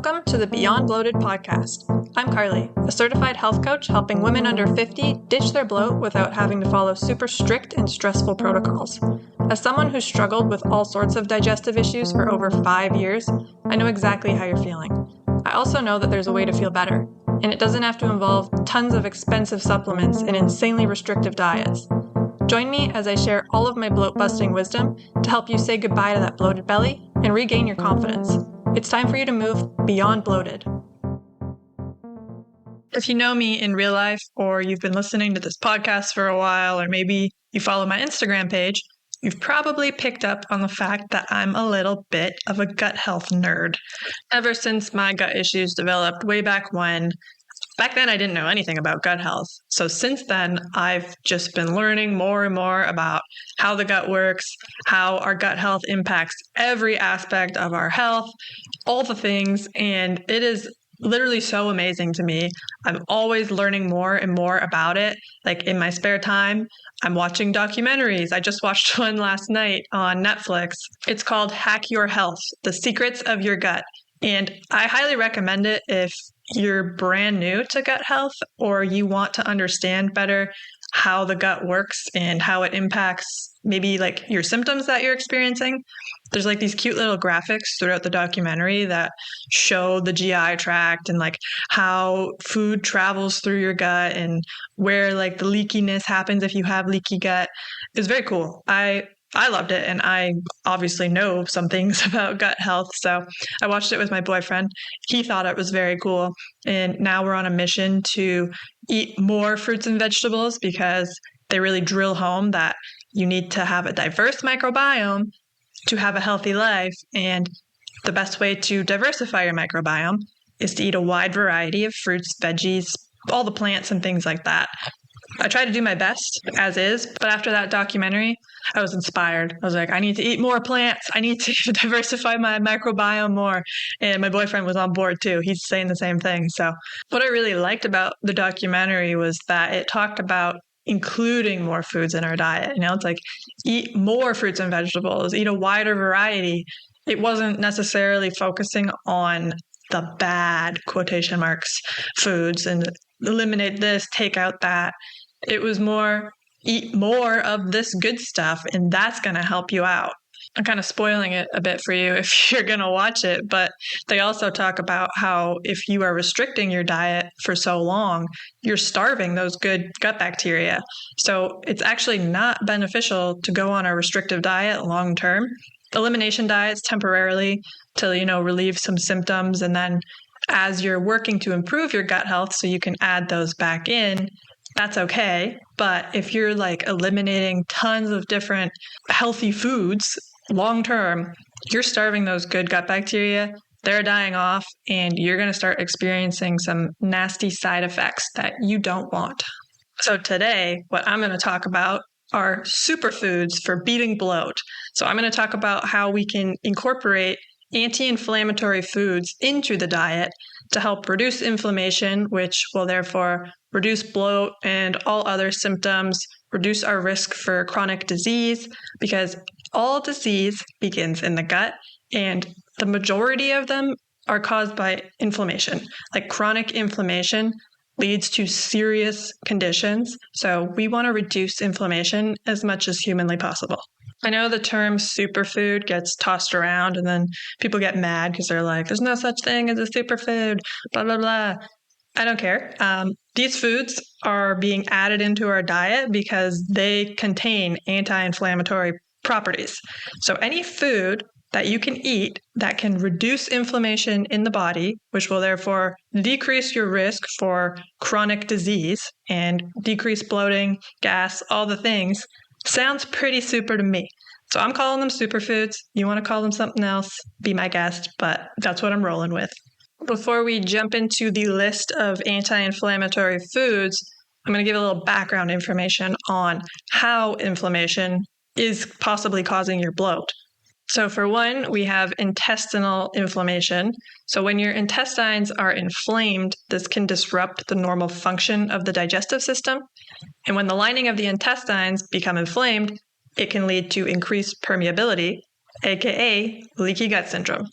Welcome to the Beyond Bloated Podcast. I'm Carly, a certified health coach helping women under 50 ditch their bloat without having to follow super strict and stressful protocols. As someone who's struggled with all sorts of digestive issues for over 5 years, I know exactly how you're feeling. I also know that there's a way to feel better, and it doesn't have to involve tons of expensive supplements and insanely restrictive diets. Join me as I share all of my bloat-busting wisdom to help you say goodbye to that bloated belly and regain your confidence. It's time for you to move beyond bloated. If you know me in real life, or you've been listening to this podcast for a while, or maybe you follow my Instagram page, you've probably picked up on the fact that I'm a little bit of a gut health nerd. Ever since my gut issues developed way back when, back then I didn't know anything about gut health. So since then, I've just been learning more and more about how the gut works, how our gut health impacts every aspect of our health, all the things, and it is literally so amazing to me. I'm always learning more and more about it. Like in my spare time, I'm watching documentaries. I just watched one last night on Netflix. It's called Hack Your Health: The Secrets of Your Gut. And I highly recommend it if you're brand new to gut health or you want to understand better how the gut works and how it impacts maybe like your symptoms that you're experiencing. There's like these cute little graphics throughout the documentary that show the GI tract and like how food travels through your gut and where like the leakiness happens if you have leaky gut. It's very cool. I loved it, and I obviously know some things about gut health, so I watched it with my boyfriend. He thought it was very cool, and now we're on a mission to eat more fruits and vegetables because they really drill home that you need to have a diverse microbiome to have a healthy life, and the best way to diversify your microbiome is to eat a wide variety of fruits, veggies, all the plants and things like that. I try to do my best as is, but after that documentary, I was inspired. I was like, I need to eat more plants. I need to diversify my microbiome more. And my boyfriend was on board too. He's saying the same thing. So what I really liked about the documentary was that it talked about including more foods in our diet. You know, it's like eat more fruits and vegetables, eat a wider variety. It wasn't necessarily focusing on the bad quotation marks foods and eliminate this, take out that. It was more eat more of this good stuff, and that's going to help you out. I'm kind of spoiling it a bit for you if you're going to watch it, but they also talk about how if you are restricting your diet for so long, you're starving those good gut bacteria. So it's actually not beneficial to go on a restrictive diet long term. Elimination diets temporarily to, relieve some symptoms, and then as you're working to improve your gut health so you can add those back in, that's okay. But if you're like eliminating tons of different healthy foods long term, you're starving those good gut bacteria. They're dying off, and you're going to start experiencing some nasty side effects that you don't want. So today, what I'm going to talk about are superfoods for beating bloat. So I'm going to talk about how we can incorporate anti-inflammatory foods into the diet to help reduce inflammation, which will therefore reduce bloat and all other symptoms, reduce our risk for chronic disease, because all disease begins in the gut, and the majority of them are caused by inflammation. Like chronic inflammation leads to serious conditions, so we want to reduce inflammation as much as humanly possible. I know the term superfood gets tossed around, and then people get mad because they're like, there's no such thing as a superfood, blah, blah, blah. I don't care. These foods are being added into our diet because they contain anti-inflammatory properties. So any food that you can eat that can reduce inflammation in the body, which will therefore decrease your risk for chronic disease and decrease bloating, gas, all the things, sounds pretty super to me. So I'm calling them superfoods. You want to call them something else, be my guest, but that's what I'm rolling with. Before we jump into the list of anti-inflammatory foods, I'm going to give a little background information on how inflammation is possibly causing your bloat. So for one, we have intestinal inflammation. So when your intestines are inflamed, this can disrupt the normal function of the digestive system. And when the lining of the intestines become inflamed, it can lead to increased permeability, aka leaky gut syndrome.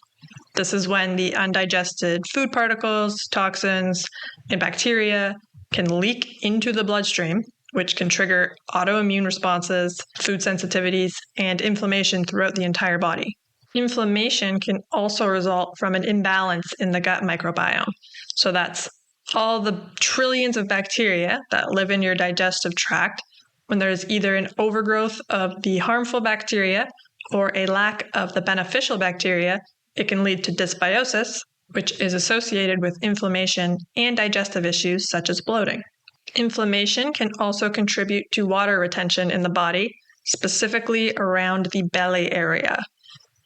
This is when the undigested food particles, toxins, and bacteria can leak into the bloodstream, which can trigger autoimmune responses, food sensitivities, and inflammation throughout the entire body. Inflammation can also result from an imbalance in the gut microbiome. So that's all the trillions of bacteria that live in your digestive tract. When there's either an overgrowth of the harmful bacteria or a lack of the beneficial bacteria, it can lead to dysbiosis, which is associated with inflammation and digestive issues such as bloating. Inflammation can also contribute to water retention in the body, specifically around the belly area.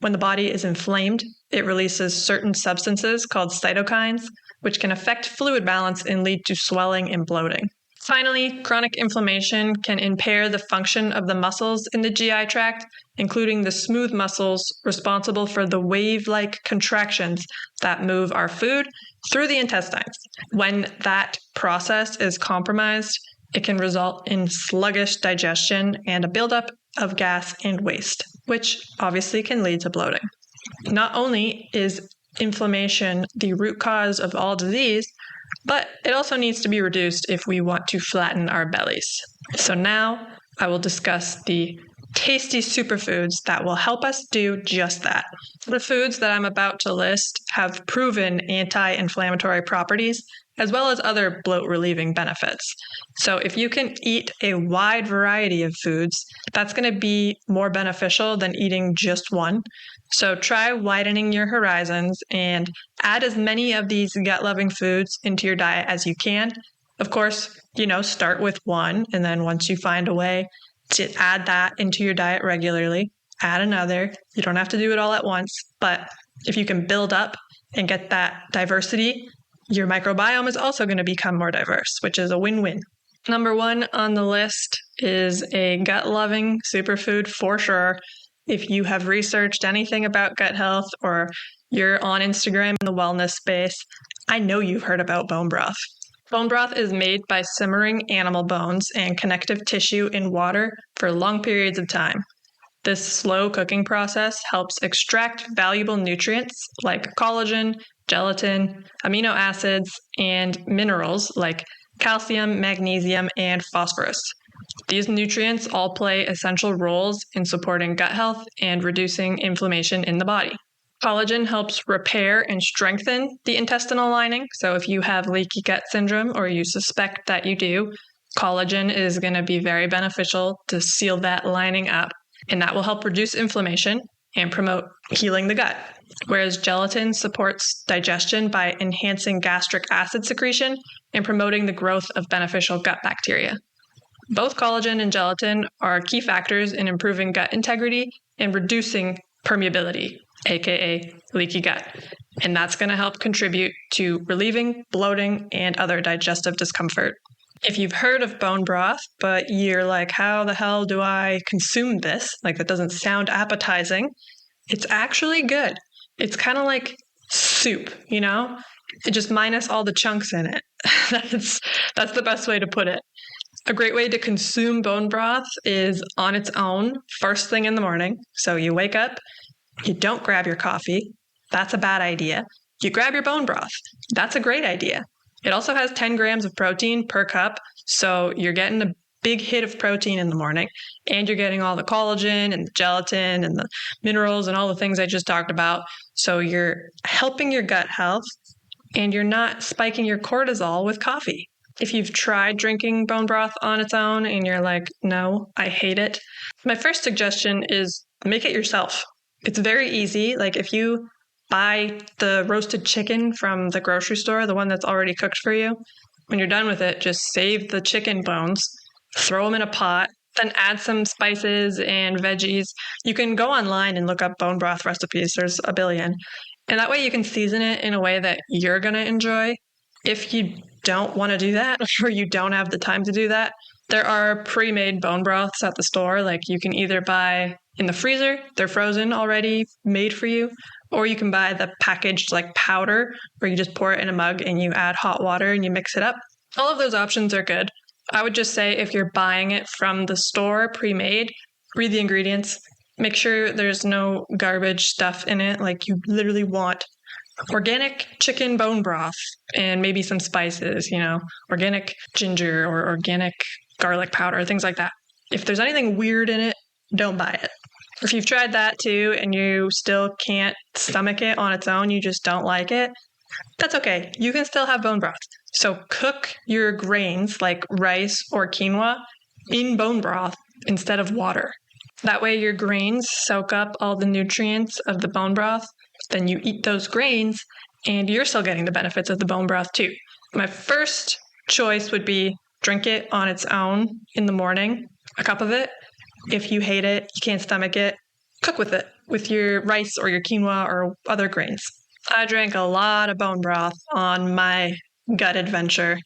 When the body is inflamed, it releases certain substances called cytokines, which can affect fluid balance and lead to swelling and bloating. Finally, chronic inflammation can impair the function of the muscles in the GI tract, including the smooth muscles responsible for the wave-like contractions that move our food through the intestines. When that process is compromised, it can result in sluggish digestion and a buildup of gas and waste, which obviously can lead to bloating. Not only is inflammation the root cause of all disease, but it also needs to be reduced if we want to flatten our bellies. So now I will discuss the tasty superfoods that will help us do just that. The foods that I'm about to list have proven anti-inflammatory properties, as well as other bloat relieving benefits. So if you can eat a wide variety of foods, that's going to be more beneficial than eating just one. So try widening your horizons and add as many of these gut-loving foods into your diet as you can. Of course, start with one, and then once you find a way to add that into your diet regularly, add another. You don't have to do it all at once, but if you can build up and get that diversity, your microbiome is also going to become more diverse, which is a win-win. Number one on the list is a gut-loving superfood for sure. If you have researched anything about gut health or you're on Instagram in the wellness space, I know you've heard about bone broth. Bone broth is made by simmering animal bones and connective tissue in water for long periods of time. This slow cooking process helps extract valuable nutrients like collagen, gelatin, amino acids, and minerals like calcium, magnesium, and phosphorus. These nutrients all play essential roles in supporting gut health and reducing inflammation in the body. Collagen helps repair and strengthen the intestinal lining. So if you have leaky gut syndrome or you suspect that you do, collagen is going to be very beneficial to seal that lining up, and that will help reduce inflammation and promote healing the gut. Whereas gelatin supports digestion by enhancing gastric acid secretion and promoting the growth of beneficial gut bacteria. Both collagen and gelatin are key factors in improving gut integrity and reducing permeability, aka leaky gut. And that's going to help contribute to relieving bloating and other digestive discomfort. If you've heard of bone broth, but you're like, how the hell do I consume this? Like, that doesn't sound appetizing. It's actually good. It's kind of like soup, It just minus all the chunks in it. That's the best way to put it. A great way to consume bone broth is on its own, first thing in the morning. So you wake up, you don't grab your coffee. That's a bad idea. You grab your bone broth. That's a great idea. It also has 10 grams of protein per cup, so you're getting a big hit of protein in the morning, and you're getting all the collagen and the gelatin and the minerals and all the things I just talked about. So you're helping your gut health, and you're not spiking your cortisol with coffee. If you've tried drinking bone broth on its own and you're like, no, I hate it, my first suggestion is make it yourself. It's very easy. Like if you buy the roasted chicken from the grocery store, the one that's already cooked for you, when you're done with it, just save the chicken bones, throw them in a pot, then add some spices and veggies. You can go online and look up bone broth recipes. There's a billion. And that way you can season it in a way that you're going to enjoy. If you don't want to do that, or you don't have the time to do that, there are pre-made bone broths at the store. Like you can either buy in the freezer, they're frozen already, made for you, or you can buy the packaged like powder where you just pour it in a mug and you add hot water and you mix it up. All of those options are good. I would just say if you're buying it from the store pre-made, read the ingredients, make sure there's no garbage stuff in it. Like you literally want Organic chicken bone broth and maybe some spices, organic ginger or organic garlic powder, things like that. If there's anything weird in it, don't buy it. If you've tried that too and you still can't stomach it on its own, you just don't like it, that's okay. You can still have bone broth. So cook your grains like rice or quinoa in bone broth instead of water. That way your grains soak up all the nutrients of the bone broth. Then you eat those grains and you're still getting the benefits of the bone broth too. My first choice would be drink it on its own in the morning, a cup of it. If you hate it, you can't stomach it, cook with it, with your rice or your quinoa or other grains. I drank a lot of bone broth on my gut adventure,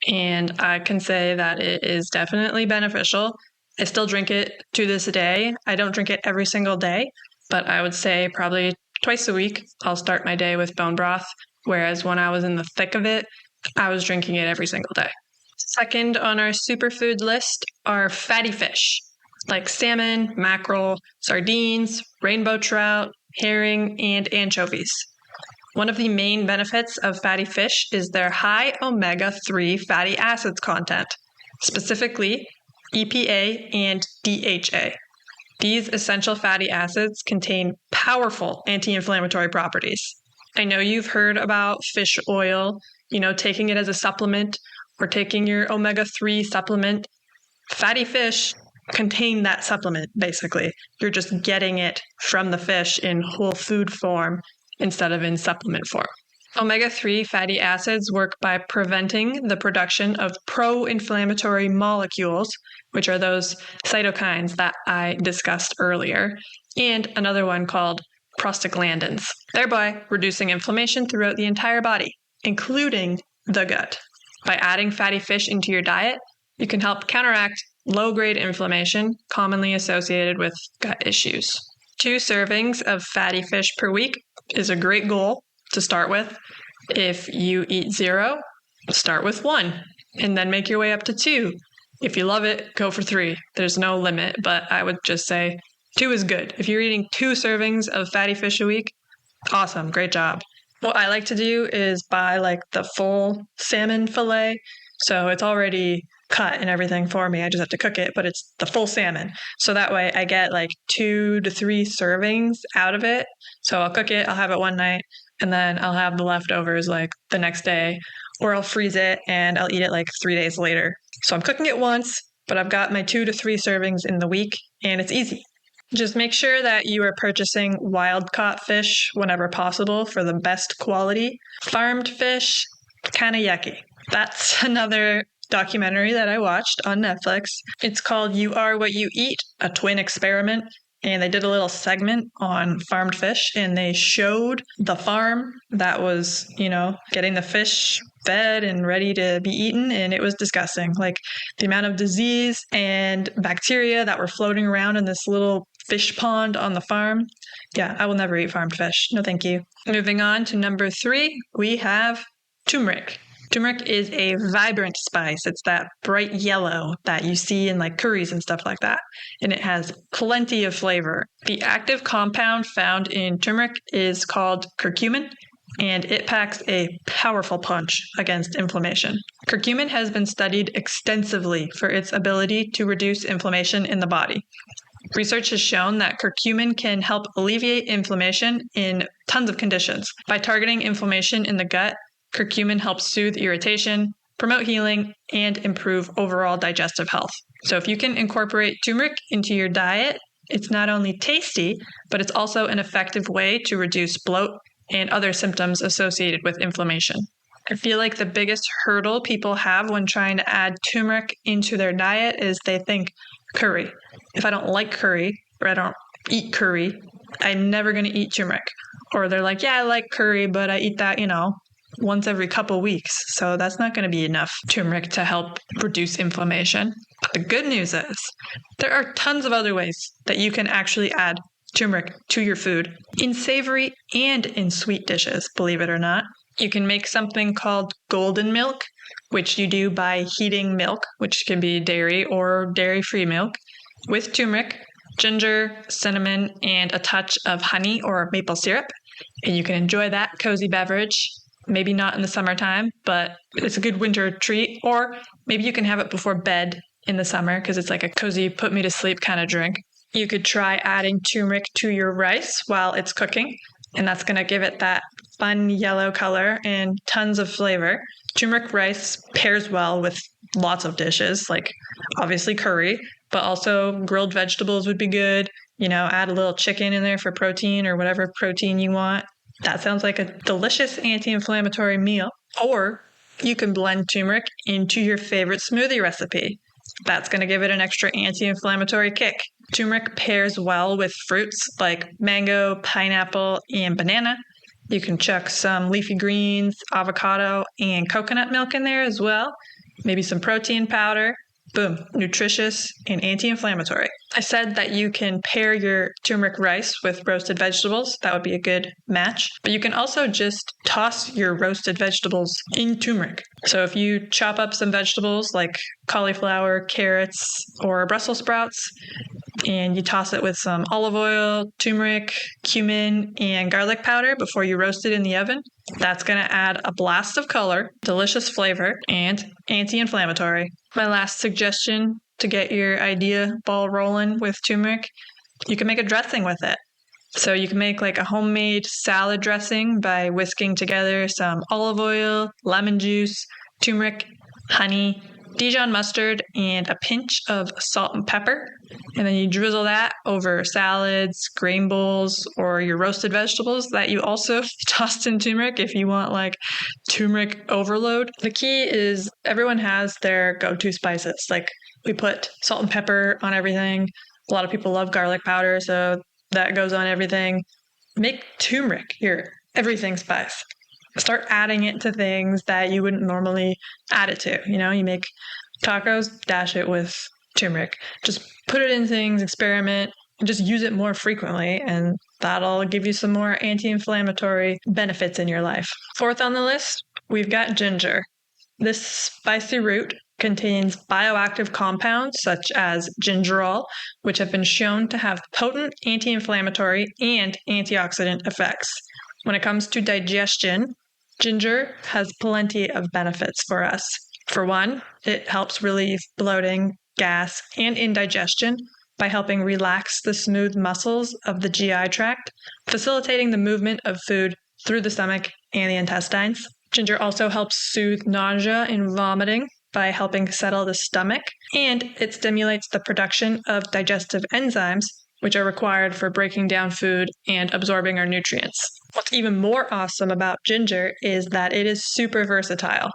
and I can say that it is definitely beneficial. I still drink it to this day. I don't drink it every single day, but I would say probably twice a week, I'll start my day with bone broth, whereas when I was in the thick of it, I was drinking it every single day. Second on our superfood list are fatty fish, like salmon, mackerel, sardines, rainbow trout, herring, and anchovies. One of the main benefits of fatty fish is their high omega-3 fatty acids content, specifically EPA and DHA. These essential fatty acids contain powerful anti-inflammatory properties. I know you've heard about fish oil, taking it as a supplement or taking your omega-3 supplement. Fatty fish contain that supplement, basically. You're just getting it from the fish in whole food form instead of in supplement form. Omega-3 fatty acids work by preventing the production of pro-inflammatory molecules, which are those cytokines that I discussed earlier, and another one called prostaglandins, thereby reducing inflammation throughout the entire body, including the gut. By adding fatty fish into your diet, you can help counteract low-grade inflammation commonly associated with gut issues. 2 servings of fatty fish per week is a great goal to start with. If you eat 0, start with 1 and then make your way up to 2. If you love it, go for 3. There's no limit, but I would just say 2 is good. If you're eating 2 servings of fatty fish a week, awesome, great job. What I like to do is buy the full salmon fillet. So it's already cut and everything for me. I just have to cook it, but it's the full salmon. So that way I get 2 to 3 servings out of it. So I'll cook it, I'll have it one night, and then I'll have the leftovers the next day, or I'll freeze it and I'll eat it 3 days later. So I'm cooking it once, but I've got my 2 to 3 servings in the week, and it's easy. Just make sure that you are purchasing wild-caught fish whenever possible for the best quality. Farmed fish, kind of yucky. That's another documentary that I watched on Netflix. It's called You Are What You Eat, a twin experiment. And they did a little segment on farmed fish, and they showed the farm that was, getting the fish fed and ready to be eaten. And it was disgusting. The amount of disease and bacteria that were floating around in this little fish pond on the farm. Yeah, I will never eat farmed fish. No, thank you. Moving on to number 3, we have turmeric. Turmeric is a vibrant spice. It's that bright yellow that you see in curries and stuff like that. And it has plenty of flavor. The active compound found in turmeric is called curcumin, and it packs a powerful punch against inflammation. Curcumin has been studied extensively for its ability to reduce inflammation in the body. Research has shown that curcumin can help alleviate inflammation in tons of conditions. By targeting inflammation in the gut, curcumin helps soothe irritation, promote healing, and improve overall digestive health. So if you can incorporate turmeric into your diet, it's not only tasty, but it's also an effective way to reduce bloat and other symptoms associated with inflammation. I feel like the biggest hurdle people have when trying to add turmeric into their diet is they think curry. If I don't like curry, or I don't eat curry, I'm never going to eat turmeric. Or they're like, yeah, I like curry, but I eat that, once every couple weeks. So that's not going to be enough turmeric to help reduce inflammation. But the good news is there are tons of other ways that you can actually add turmeric to your food in savory and in sweet dishes, believe it or not. You can make something called golden milk, which you do by heating milk, which can be dairy or dairy-free milk, with turmeric, ginger, cinnamon, and a touch of honey or maple syrup. and you can enjoy that cozy beverage. Maybe not in the summertime, but it's a good winter treat. Or maybe you can have it before bed in the summer because it's like a cozy put me to sleep kind of drink. You could try adding turmeric to your rice while it's cooking, and that's going to give it that fun yellow color and tons of flavor. Turmeric rice pairs well with lots of dishes, like obviously curry, but also grilled vegetables would be good. Add a little chicken in there for protein or whatever protein you want. That sounds like a delicious anti-inflammatory meal. Or you can blend turmeric into your favorite smoothie recipe. That's going to give it an extra anti-inflammatory kick. Turmeric pairs well with fruits like mango, pineapple, and banana. You can chuck some leafy greens, avocado, and coconut milk in there as well. Maybe some protein powder. Boom, nutritious and anti-inflammatory. I said that you can pair your turmeric rice with roasted vegetables. That would be a good match. But you can also just toss your roasted vegetables in turmeric. So if you chop up some vegetables like cauliflower, carrots, or Brussels sprouts, and you toss it with some olive oil, turmeric, cumin, and garlic powder before you roast it in the oven, that's going to add a blast of color, delicious flavor, and anti-inflammatory. My last suggestion to get your idea ball rolling with turmeric, you can make a dressing with it. So you can make like a homemade salad dressing by whisking together some olive oil, lemon juice, turmeric, honey, Dijon mustard, and a pinch of salt and pepper. And then you drizzle that over salads, grain bowls, or your roasted vegetables that you also tossed in turmeric if you want like turmeric overload. The key is everyone has their go-to spices. Like we put salt and pepper on everything. A lot of people love garlic powder, so that goes on everything. Make turmeric your everything spice. Start adding it to things that you wouldn't normally add it to. You make tacos, dash it with turmeric. Just put it in things, experiment, and just use it more frequently, and that'll give you some more anti-inflammatory benefits in your life. Fourth on the list, we've got ginger. This spicy root contains bioactive compounds such as gingerol, which have been shown to have potent anti-inflammatory and antioxidant effects. When it comes to digestion, ginger has plenty of benefits for us. For one, it helps relieve bloating, gas, and indigestion by helping relax the smooth muscles of the GI tract, facilitating the movement of food through the stomach and the intestines. Ginger also helps soothe nausea and vomiting by helping settle the stomach, and it stimulates the production of digestive enzymes, which are required for breaking down food and absorbing our nutrients. What's even more awesome about ginger is that it is super versatile.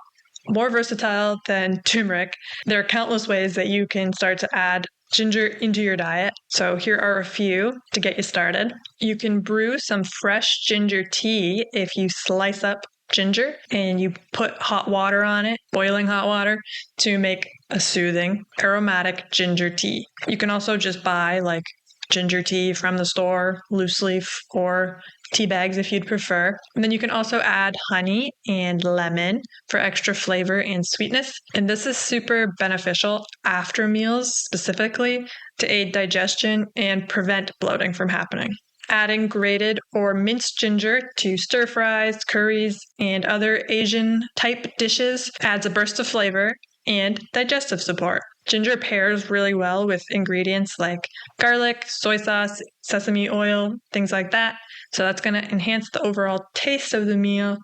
More versatile than turmeric. There are countless ways that you can start to add ginger into your diet. So here are a few to get you started. You can brew some fresh ginger tea if you slice up ginger and you put hot water on it, boiling hot water, to make a soothing, aromatic ginger tea. You can also just buy like ginger tea from the store, loose leaf, or tea bags if you'd prefer. And then you can also add honey and lemon for extra flavor and sweetness. And this is super beneficial after meals specifically to aid digestion and prevent bloating from happening. Adding grated or minced ginger to stir fries, curries, and other Asian type dishes adds a burst of flavor and digestive support. Ginger pairs really well with ingredients like garlic, soy sauce, sesame oil, things like that. So that's going to enhance the overall taste of the meal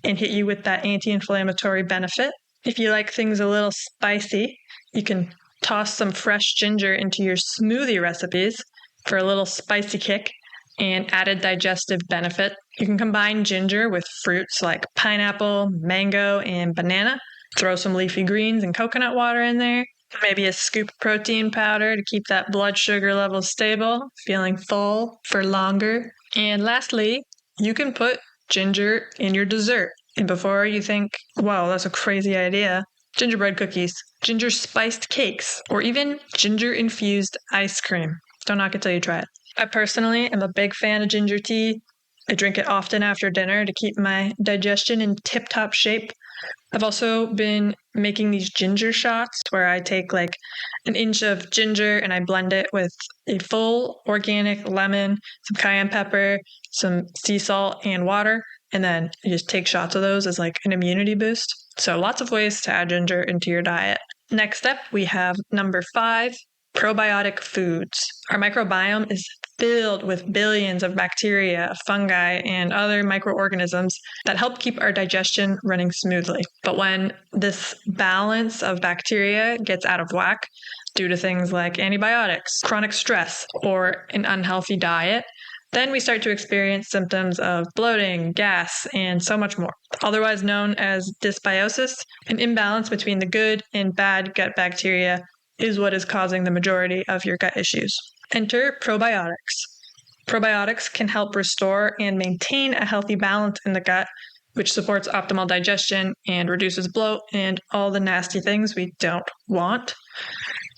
and hit you with that anti-inflammatory benefit. If you like things a little spicy, you can toss some fresh ginger into your smoothie recipes for a little spicy kick and added digestive benefit. You can combine ginger with fruits like pineapple, mango, and banana. Throw some leafy greens and coconut water in there. Maybe a scoop of protein powder to keep that blood sugar level stable, feeling full for longer. And lastly, you can put ginger in your dessert. And before you think, wow, that's a crazy idea, gingerbread cookies, ginger spiced cakes, or even ginger infused ice cream. Don't knock it till you try it. I personally am a big fan of ginger tea. I drink it often after dinner to keep my digestion in tip-top shape. I've also been making these ginger shots where I take like an inch of ginger and I blend it with a full organic lemon, some cayenne pepper, some sea salt, and water. And then you just take shots of those as like an immunity boost. So lots of ways to add ginger into your diet. Next up, we have number 5, probiotic foods. Our microbiome is filled with billions of bacteria, fungi, and other microorganisms that help keep our digestion running smoothly. But when this balance of bacteria gets out of whack due to things like antibiotics, chronic stress, or an unhealthy diet, then we start to experience symptoms of bloating, gas, and so much more. Otherwise known as dysbiosis, an imbalance between the good and bad gut bacteria is what is causing the majority of your gut issues. Enter probiotics. Probiotics can help restore and maintain a healthy balance in the gut, which supports optimal digestion and reduces bloat and all the nasty things we don't want.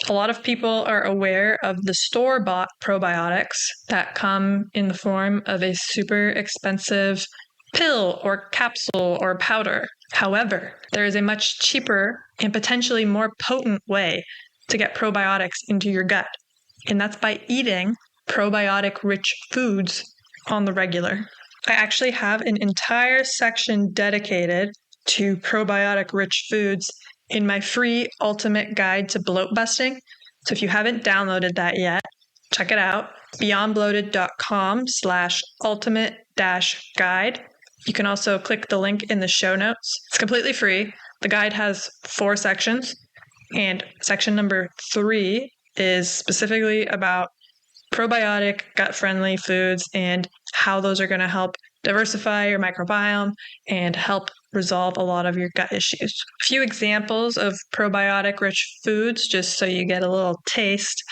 A lot of people are aware of the store-bought probiotics that come in the form of a super expensive pill or capsule or powder. However, there is a much cheaper and potentially more potent way to get probiotics into your gut, and that's by eating probiotic-rich foods on the regular. I actually have an entire section dedicated to probiotic-rich foods in my free ultimate guide to bloat busting. So if you haven't downloaded that yet, check it out. beyondbloated.com/ultimate-guide. You can also click the link in the show notes. It's completely free. The guide has 4 sections, and section number 3 is specifically about probiotic, gut-friendly foods and how those are going to help diversify your microbiome and help resolve a lot of your gut issues. A few examples of probiotic-rich foods, just so you get a little taste: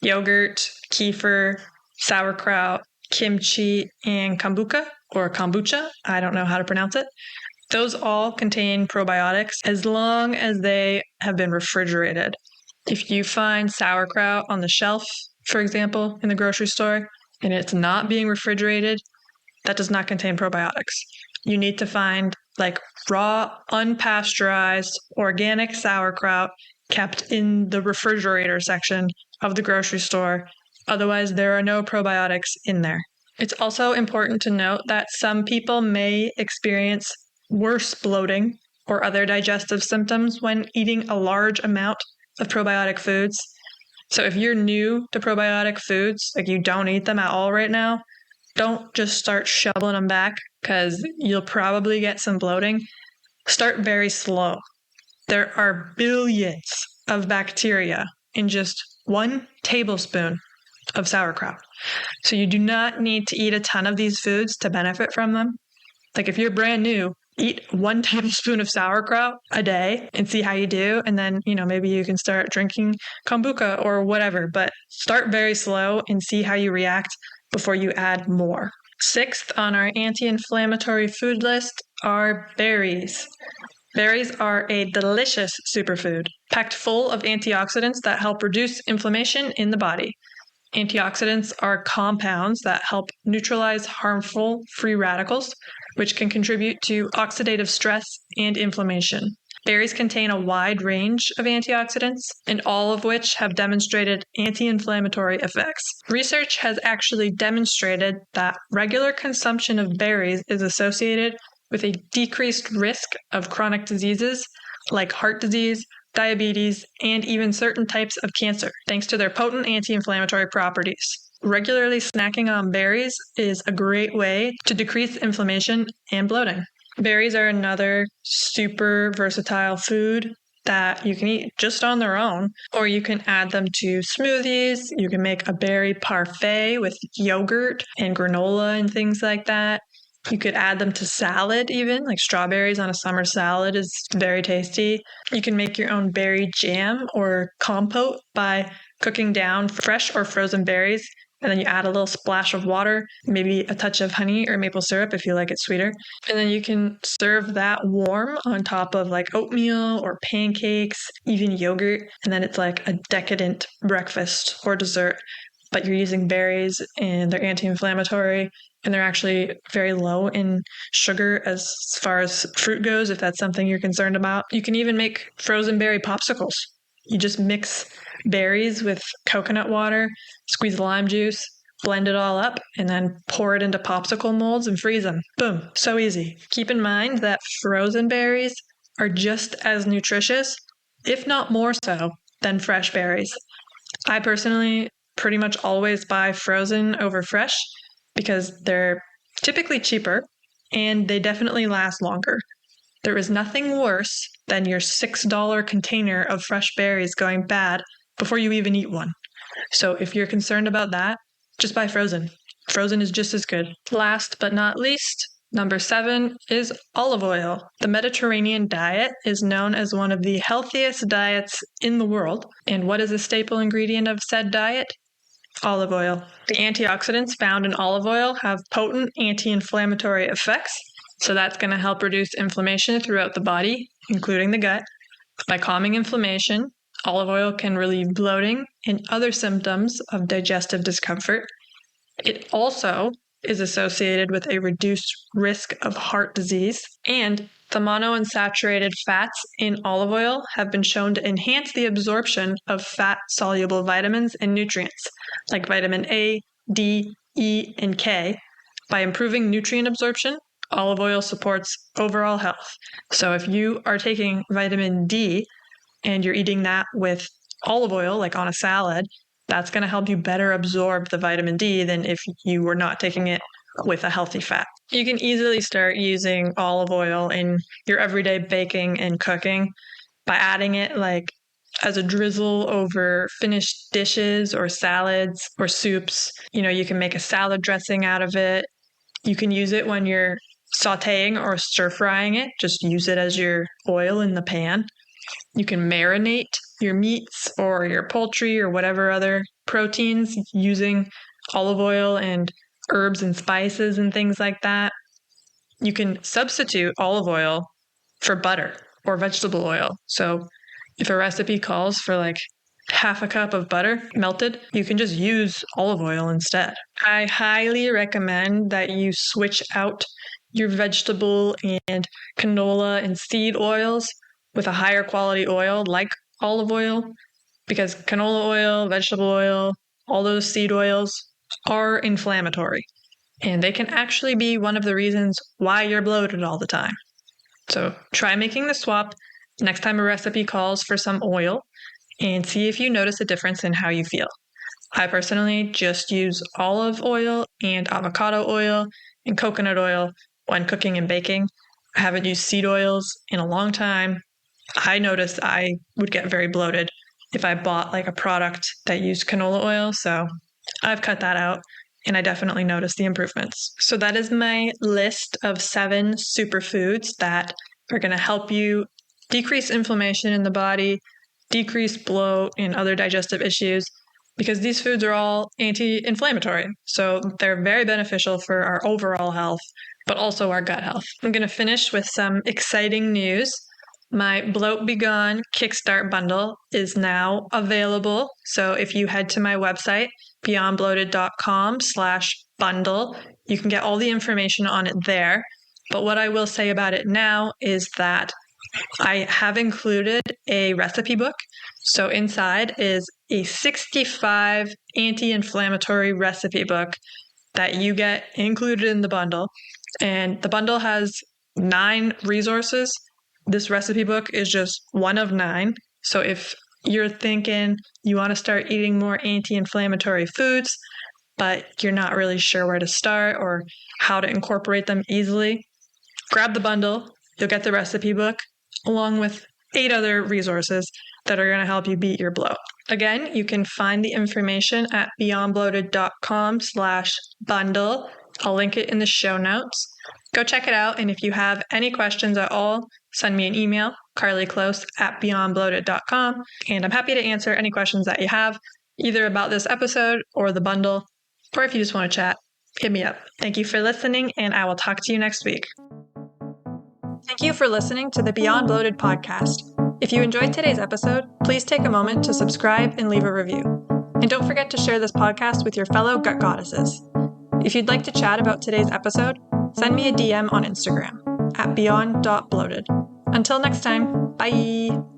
yogurt, kefir, sauerkraut, kimchi, and kombucha, or kombucha. I don't know how to pronounce it. Those all contain probiotics as long as they have been refrigerated. If you find sauerkraut on the shelf, for example, in the grocery store, and it's not being refrigerated, that does not contain probiotics. You need to find like raw, unpasteurized, organic sauerkraut kept in the refrigerator section of the grocery store. Otherwise, there are no probiotics in there. It's also important to note that some people may experience worse bloating or other digestive symptoms when eating a large amount of probiotic foods. So if you're new to probiotic foods, like you don't eat them at all right now, don't just start shoveling them back because you'll probably get some bloating. Start very slow. There are billions of bacteria in just 1 tablespoon of sauerkraut. So you do not need to eat a ton of these foods to benefit from them. Like if you're brand new, eat 1 tablespoon of sauerkraut a day and see how you do. And then, maybe you can start drinking kombucha or whatever, but start very slow and see how you react before you add more. 6th on our anti-inflammatory food list are berries. Berries are a delicious superfood, packed full of antioxidants that help reduce inflammation in the body. Antioxidants are compounds that help neutralize harmful free radicals, which can contribute to oxidative stress and inflammation. Berries contain a wide range of antioxidants, and all of which have demonstrated anti-inflammatory effects. Research has actually demonstrated that regular consumption of berries is associated with a decreased risk of chronic diseases like heart disease, diabetes, and even certain types of cancer, thanks to their potent anti-inflammatory properties. Regularly snacking on berries is a great way to decrease inflammation and bloating. Berries are another super versatile food that you can eat just on their own, or you can add them to smoothies. You can make a berry parfait with yogurt and granola and things like that. You could add them to salad even, like strawberries on a summer salad is very tasty. You can make your own berry jam or compote by cooking down fresh or frozen berries, and then you add a little splash of water, maybe a touch of honey or maple syrup if you like it sweeter. And then you can serve that warm on top of like oatmeal or pancakes, even yogurt. And then it's like a decadent breakfast or dessert, but you're using berries and they're anti-inflammatory and they're actually very low in sugar as far as fruit goes, if that's something you're concerned about. You can even make frozen berry popsicles. You just mix berries with coconut water, squeeze lime juice, blend it all up, and then pour it into popsicle molds and freeze them. Boom. So easy. Keep in mind that frozen berries are just as nutritious, if not more so, than fresh berries. I personally pretty much always buy frozen over fresh because they're typically cheaper and they definitely last longer. There is nothing worse than your $6 container of fresh berries going bad before you even eat one. So if you're concerned about that, just buy frozen. Frozen is just as good. Last but not least, number 7 is olive oil. The Mediterranean diet is known as one of the healthiest diets in the world. And what is a staple ingredient of said diet? Olive oil. The antioxidants found in olive oil have potent anti-inflammatory effects. So that's going to help reduce inflammation throughout the body, including the gut. By calming inflammation, olive oil can relieve bloating and other symptoms of digestive discomfort. It also is associated with a reduced risk of heart disease, and the monounsaturated fats in olive oil have been shown to enhance the absorption of fat-soluble vitamins and nutrients like vitamin A, D, E, and K. By improving nutrient absorption, olive oil supports overall health. So if you are taking vitamin D and you're eating that with olive oil, like on a salad, that's going to help you better absorb the vitamin D than if you were not taking it with a healthy fat. You can easily start using olive oil in your everyday baking and cooking by adding it like as a drizzle over finished dishes or salads or soups. You can make a salad dressing out of it. You can use it when you're sauteing or stir frying it. Just use it as your oil in the pan. You can marinate your meats or your poultry or whatever other proteins using olive oil and herbs and spices and things like that. You can substitute olive oil for butter or vegetable oil. So if a recipe calls for like half a cup of butter melted, you can just use olive oil instead. I highly recommend that you switch out your vegetable and canola and seed oils with a higher quality oil like olive oil, because canola oil, vegetable oil, all those seed oils are inflammatory, and they can actually be one of the reasons why you're bloated all the time. So try making the swap next time a recipe calls for some oil and see if you notice a difference in how you feel. I personally just use olive oil and avocado oil and coconut oil when cooking and baking. I haven't used seed oils in a long time. I noticed I would get very bloated if I bought like a product that used canola oil, so I've cut that out and I definitely noticed the improvements. So that is my list of 7 superfoods that are going to help you decrease inflammation in the body, decrease bloat and other digestive issues, because these foods are all anti-inflammatory. So they're very beneficial for our overall health, but also our gut health. I'm going to finish with some exciting news. My Bloat Be Gone Kickstart bundle is now available. So if you head to my website, beyondbloated.com/bundle, you can get all the information on it there. But what I will say about it now is that I have included a recipe book. So inside is a 65 anti-inflammatory recipe book that you get included in the bundle. And the bundle has 9 resources. This recipe book is just one of 9. So if you're thinking you want to start eating more anti-inflammatory foods, but you're not really sure where to start or how to incorporate them easily, grab the bundle. You'll get the recipe book along with 8 other resources that are going to help you beat your bloat. Again, you can find the information at beyondbloated.com/bundle. I'll link it in the show notes. Go check it out, and if you have any questions at all, send me an email, carlyclose@beyondbloated.com, and I'm happy to answer any questions that you have, either about this episode or the bundle, or if you just want to chat, hit me up. Thank you for listening, and I will talk to you next week. Thank you for listening to the Beyond Bloated podcast. If you enjoyed today's episode, please take a moment to subscribe and leave a review. And don't forget to share this podcast with your fellow gut goddesses. If you'd like to chat about today's episode, send me a DM on Instagram at beyond.bloated. Until next time, bye!